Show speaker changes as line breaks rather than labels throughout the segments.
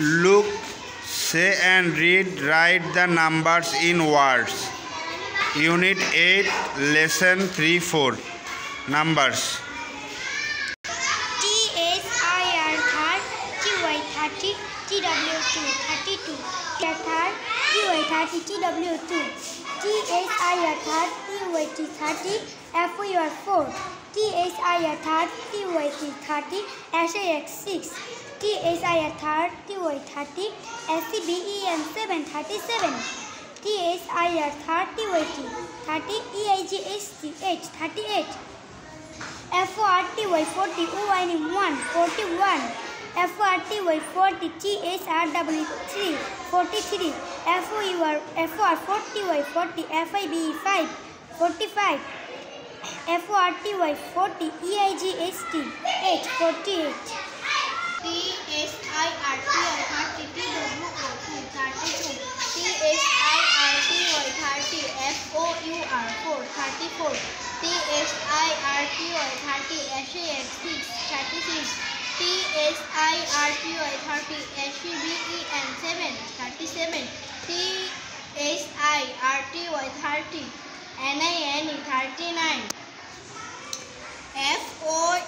Look, say and read, write the numbers in words. Unit 8, Lesson 3-4. Numbers.
TSIR 30, TY 30, TW2 32, TY 30, TW2, TSIR 30, TY 30, FOUR 4, TSIR 30, TY 30, SAX 6, TSIR 30, TY 30, SCBEN 7 37, TSIR 30, 30, EIGST 8 38, FORTY 40, OIN 1 41, FORTY 40, THRW 3 43, FOR 40, 40, FIBE 5 45, FORTY 40, EIGST 8 48.
TSIR 30, TWO 32, TSIR 30, FOUR 4 34, TSIR 30, SAX 6 36, TSIR 30, SCBEN 7 37, TSIR 30, NINE 39, FOR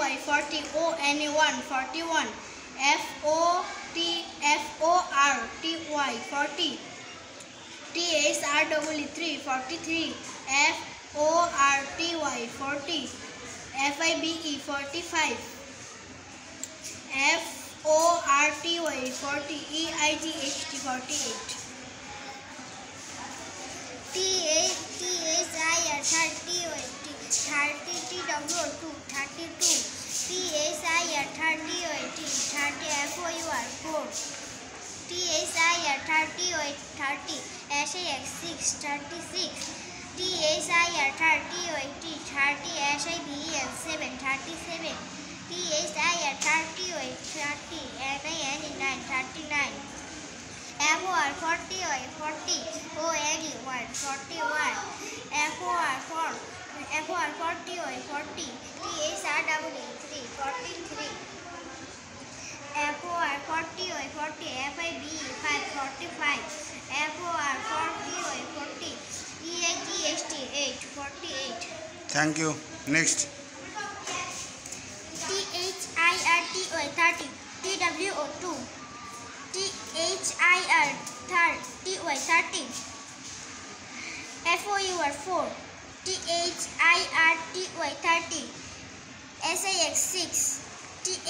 40, ON 1 41, FOR 40, TSRW 3 43, FORTY 40, FIBE 45, FORTY 40, EIGHT 48. TSIR 30, TW2 32, TSIR 30, 30, FOUR 4, TSIR 30, SAX 6 36, TSIR 30, 30, SIBEN 7 37, TSIR 30, NINE 39, FOR 40, 40, ON 1 41, FOR 40, 40, TSRW 3 43, FOR 40, 40, FIBE 5 45, FOR 40, 40, EIGST 8 48.
Thank you. Next.
THIR 30, TWO2, THIR 30, FOUR 4, THIR 30, SAX 6, THIR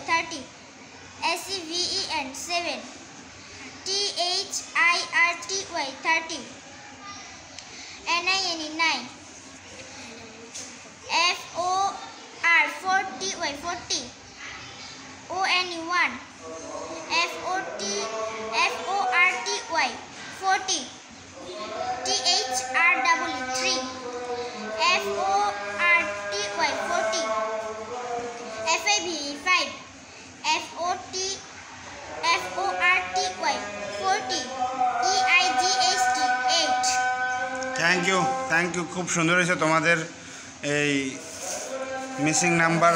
30, SCBEN 7, THIR 30, NINE 9, FOR 40, 40, ON 1, FORTY 40, THRW 3, FORTY 40, FIBE 5, FORTY 40, EIGST 8.
Thank you খুব সুন্দর হয়েছে তোমাদের এই missing number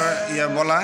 বলা।